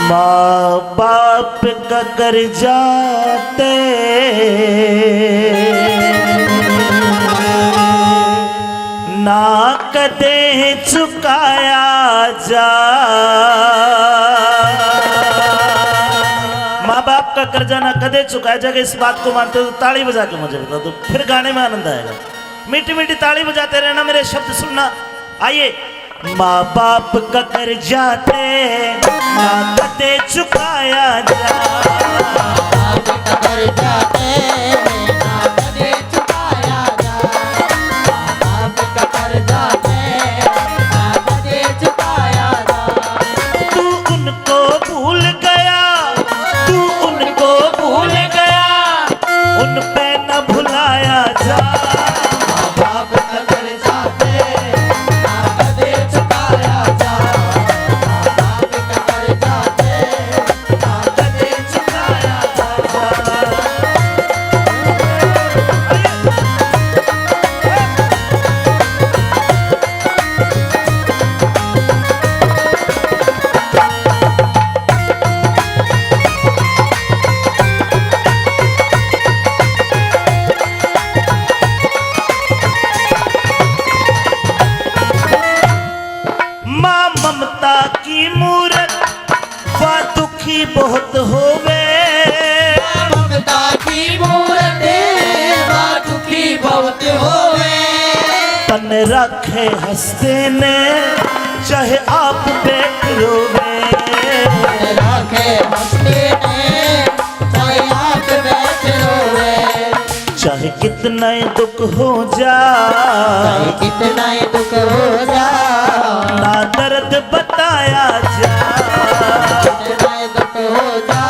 माँ बाप का कर्जाते ना कदे चुकाया जा। माँ बाप का कर्जा ना कदे चुकाया जाएगा, इस बात को मानते हो तो ताली बजा के मुझे बता दो, फिर गाने में आनंद आएगा। मीठी मीठी ताली बजाते रहना, मेरे शब्द सुनना। आइए। माँ बाप का कर्जा ना कदे चुकाया जा। बाप का कर्जा ना कदे चुकाया जा। बाप का कर्जा ना कदे चुकाया जा। तू उनको भूल गया, तू उनको भूल गया, उन पे न भुलाया जा। बाप का कर्जा ना कदे चुकाया जा। बाप का कर्जा ना कदे चुकाया जा। माँ ममता की मूरत वह दुखी बहुत होवे। ममता की मूरत वह दुखी बहुत होवे। तन रखे हंसते ने चाहे आप बैठ रोवे। राखे हंसते हैं चाहे आप बैठ रोवे। चाहे कितना ही दुख हो जा, चाहे कितना ही दुख हो जा, ना दर्द बताया जा। कितना ही दुख हो जा,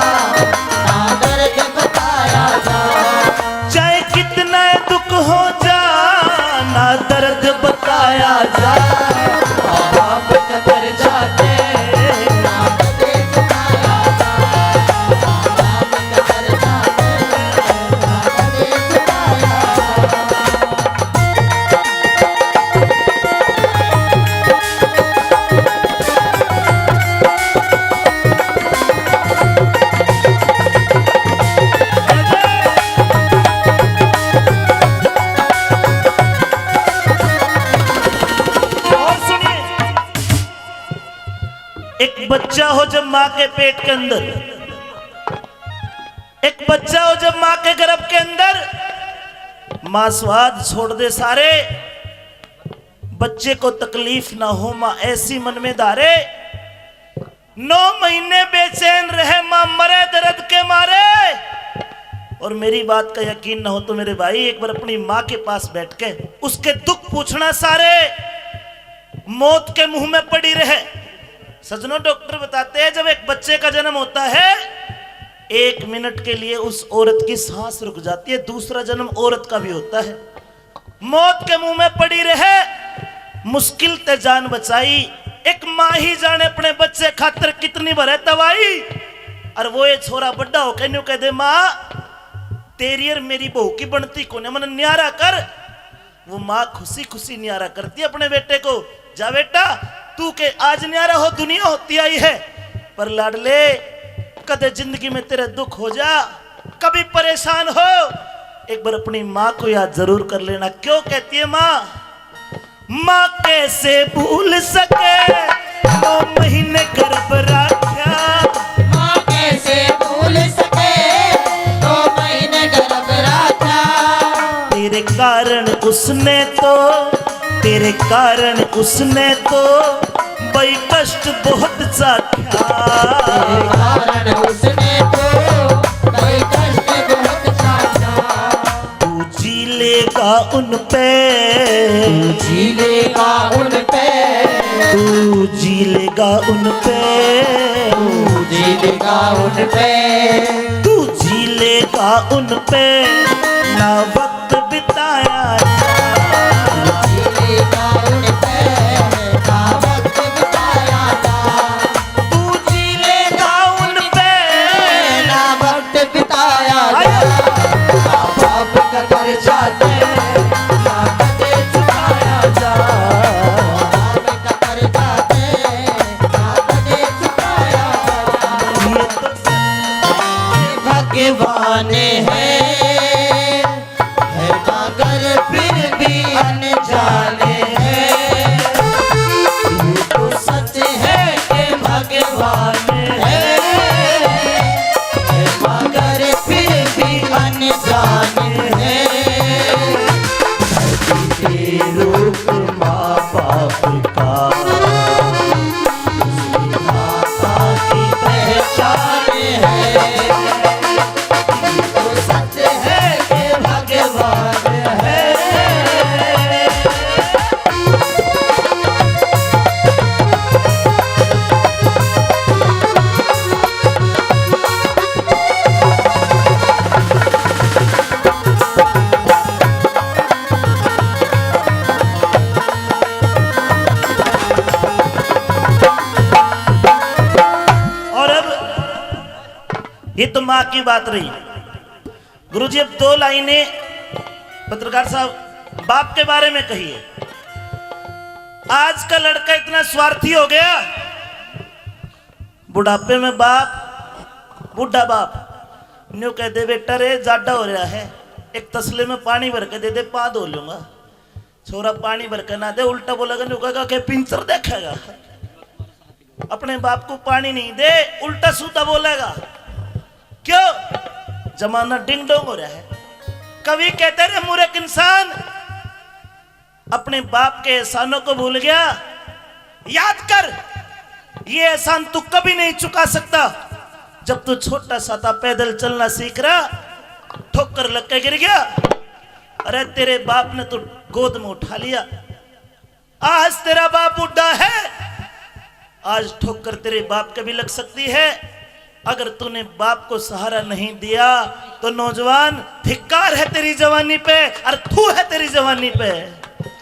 ना दर्द बताया जा। चाहे कितना ही दुख हो जा, ना दर्द बताया जा। बाप का कर्जा ना कदे चुकाया जा। बाप का कर्जा ना कदे चुकाया जा। और सुनिए, एक बच्चा हो जब माँ के पेट के अंदर, एक बच्चा हो जब माँ के गर्भ के अंदर, माँ स्वाद छोड़ दे सारे, बच्चे को तकलीफ ना हो माँ ऐसी मन में धारे। 9 महीने बेचैन रहे माँ मरे दर्द के मारे। और मेरी बात का यकीन ना हो तो मेरे भाई एक बार अपनी माँ के पास बैठ के उसके दुख पूछना सारे, मौत के मुंह में पड़ी रहे। सजनों, डॉक्टर बताते हैं जब एक बच्चे का जन्म होता है 1 मिनट के लिए उस औरत की सांस रुक जाती है। दूसरा जन्म औरत का भी होता है। मौत के मुंह में पड़ी रहे, मुश्किल ते जान बचाई। एक माँ ही जाने अपने बच्चे खातर कितनी भरे तवाई। और वो ये छोरा बड्डा हो के न्यू कह दे माँ तेरी और मेरी बहू की बनती को ने मन न्यारा कर। वो माँ खुशी खुशी न्यारा करती है अपने बेटे को। जा बेटा तू के आज न्यारा हो, दुनिया होती आई है। पर लाडले कदे जिंदगी में तेरे दुख हो जा, कभी परेशान हो, एक बार अपनी माँ को याद जरूर कर लेना। क्यों कहती है माँ? माँ कैसे भूल सके 9 महीने गर्भ रखा। माँ कैसे भूल सके 2 महीने गर्भ रखा। तेरे कारण उसने तो, तेरे कारण उसने तो बड़ी कष्ट बहुत चाखा। तेरे कारण उसने तो बड़ी कष्ट बहुत चाहा। तू जी लेगा उन पे, जी लेगा उन पे, तू जी लेगा उन पे, तू जी लेगा उन पे, तू जी लेगा उन पे, ना वक्त बिताया जा। जी लेगा उन पे, ना वक्त बिताया जा। तू जी लेगा उन पे, ना वक्त बिताया जा। बाप का कर्जा ना कदे चुकाया जा। बाप का कर्जा ना कदे चुकाया जा। जाने हैं, है मगर फिर भी अनजाने हैं। ये तो सच है कि भगवान है मगर फिर भी अनजाने हैं। धरती पे रूप माँ बाप का, माता की पहचान है। ये तो सच है कि भगवान है। और अब ये तो मां की बात रही। गुरुजी अब दो लाइनें पत्रकार साहब बाप के बारे में कहिए। आज का लड़का इतना स्वार्थी हो गया, बुढ़ापे में बाप, बूढ़ा बाप न्यू कह दे बेटा रे जाडा हो रहा है, एक तसले में पानी भर के दे दे, पा धो लूंगा। छोरा पानी भर के ना दे, उल्टा बोलेगा न्यू कहेगा कि पिंचर देखेगा। अपने बाप को पानी नहीं दे, उल्टा सूता बोलेगा। क्यों? जमाना डिंग डोंग हो रहा है। कवि कहते रहे मूर्ख इंसान अपने बाप के एहसानों को भूल गया। याद कर, ये एहसान तू कभी नहीं चुका सकता। जब तू छोटा सा था, पैदल चलना सीख रहा, ठोकर लग के गिर गया। अरे तेरे बाप ने तो गोद में उठा लिया। आज तेरा बाप बुढ़ा है, आज ठोकर तेरे बाप के भी लग सकती है। अगर तूने बाप को सहारा नहीं दिया तो नौजवान धिक्कार है तेरी जवानी पे, और थू है तेरी जवानी पे।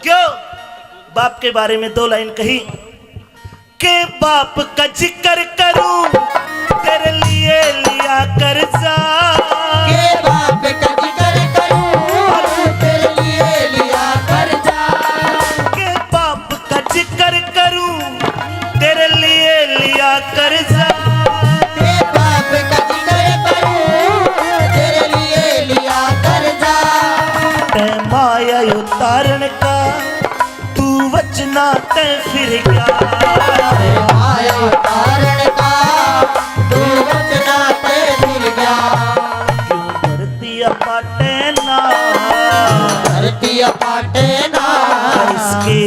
क्यों? बाप के बारे में दो लाइन कही के बाप का जिक्र करूं तेरे लिए लिया कर्जा, के बाप का जिक्र करूं तेरे लिए लिया कर्जा। के बाप का जिक्र करूं तेरे लिए लिया कर्जा। के बाप का जिक्र करूं तेरे लिए लिया कर्जा। ते माया उतारण का तू वचना ते फिर गया। माया कारण का तू वचना ते फिर गया। क्यों धरती पाटे ना, धरती पाटे ना, इसके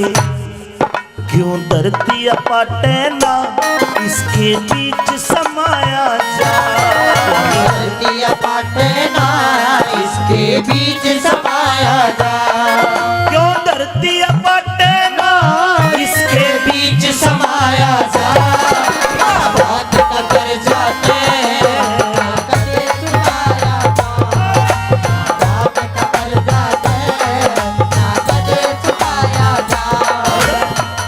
क्यों धरती पाटे ना, इसके बीच समाया जा। धरती पाटे ना, इसके बीच समाया जा। क्यों धरती पाटे ना, इसके बीच समाया जा। बात न कर जाते कदे चुकाया जा। बात न कर जाते ना कदे चुकाया जा।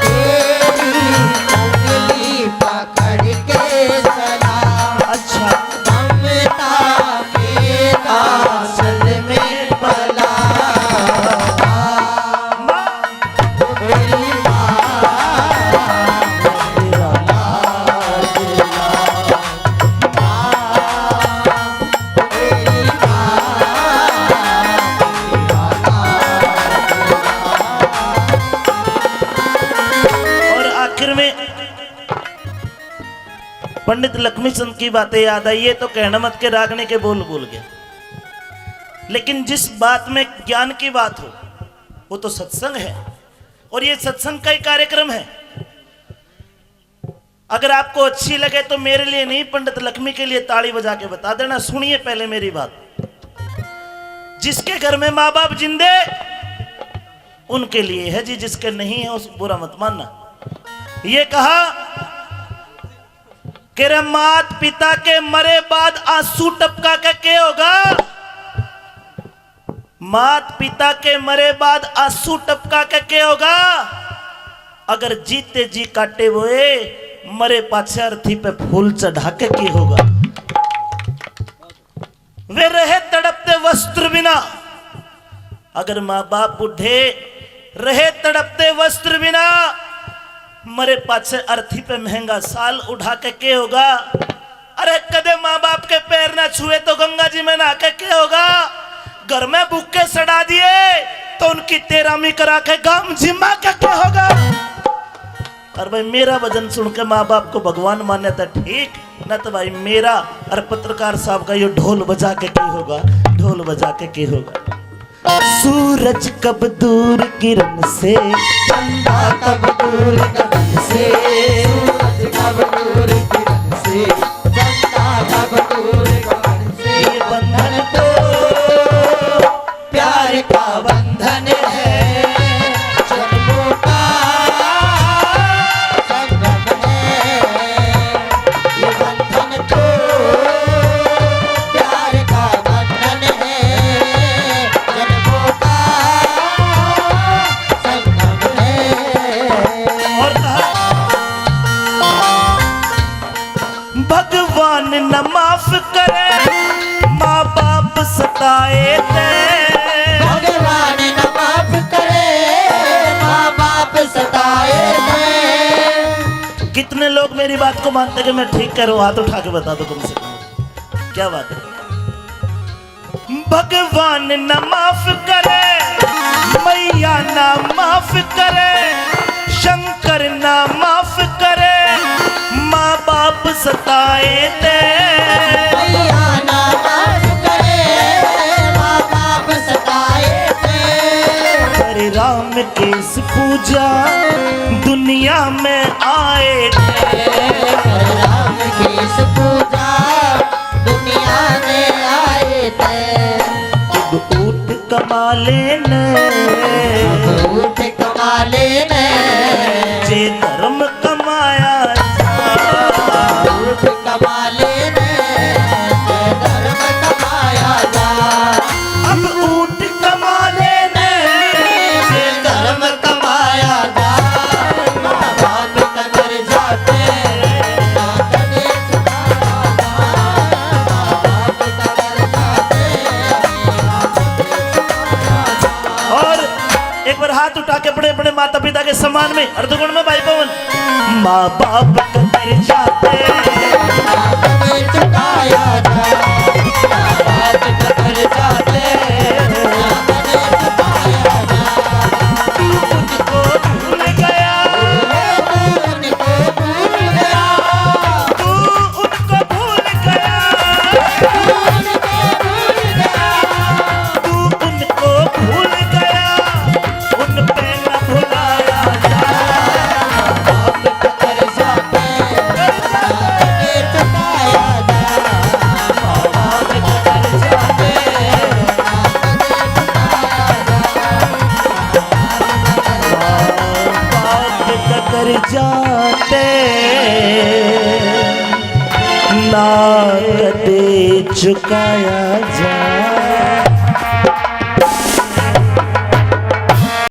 तेरी उंगली पकड़ के चला, अच्छा ममता के आंचल में पला। मेरी और आखिर में पंडित लक्ष्मीचंद की बातें याद आई। ये तो कहना मत के रागने के बोल बोल गया, लेकिन जिस बात में ज्ञान की बात हो वो तो सत्संग है, और ये सत्संग का ही कार्यक्रम है। अगर आपको अच्छी लगे तो मेरे लिए नहीं, पंडित लक्ष्मी के लिए ताली बजा के बता देना। सुनिए पहले मेरी बात। जिसके घर में माँ बाप जिंदे उनके लिए है जी, जिसके नहीं है उस बुरा मत मानना। ये कहा कि रे मात पिता के मरे बाद आंसू टपका के क्या होगा। मात पिता के मरे बाद आंसू टपका के क्या होगा। अगर जीते जी काटे हुए मरे पाछे अर्थी पे फूल चढ़ा के की होगा। वे रहे तड़पते वस्त्र बिना। अगर माँ बाप बूढ़े रहे तड़पते वस्त्र बिना, मरे पाछे अर्थी पे महंगा साल उठा के होगा। अरे कदे माँ बाप बाप के पैर ना छुए तो गंगा जी में नहा के क्या होगा? घर में बुक्के सड़ा दिए तो उनकी तेरामी करा के गाम जिम्मा का क्या होगा? और भाई मेरा भजन सुन के माँ बाप को भगवान माने तो ठीक, न तो भाई मेरा और पत्रकार साहब का ये ढोल बजा के क्या होगा? ढोल बजा के क्या होगा? सूरज कब दूर किरण से, चंदा कब दूर गगन से, सूरज कब दूर किरण से, चंदा कब दूर गगन से, ये बंधन तो प्यार का बंधन है, जन्मों का संगम है, ये बंधन तो प्यार का बंधन है, जन्मों का संगम है। और कहा भगवान न माफ करे माँ बाप सताए थे, भगवान न माफ करे माँ बाप सताए थे। कितने लोग मेरी बात को मानते कि मैं ठीक कह रहा हूं? हाथ उठा के बता दो कम से कम, क्या बात है? भगवान न माफ करे, मैया ना माफ करे, शंकर ना माफ करे, माँ बाप सताए थे। मैया ना माफ करे माँ बाप सताए थे। हरे राम केस पूजा दुनिया में आए थे, राम की इस पूजा दुनिया में आए थे। जब ऊट कमाले ने, ऊट कमाले ने, जे धर्म कमाया ऊट कमाले ने, धर्म कमाया जा। अब ऊट कमाले ने, जे धर्म कमाया जा। माँ बाप का कर्जा पे ना कभी चुकाया जा। माँ बाप का कर्जा पे ना कभी चुकाया जा। और एक बार हाथ उठा के बड़े बड़े माता पिता के सम्मान में अर्धगुण में भाई पवन, माँ बाप का कर्जा पे कभी चुकाया जा। माँ बाप का कर्जा पे ना कभी चुकाया जा। उनको भूल गया, तू उनको भूल गया। तू उनको भूल गया, तू उनको भूल गया। तू उनको भूल गया, उन पे न भुलाया जा। बाप का कर्जा पे कभी चुकाया जा। बाप का कर्जा पे कभी चुकाया जा। बाप का कर्जा ते ना कदे चुकाया जा।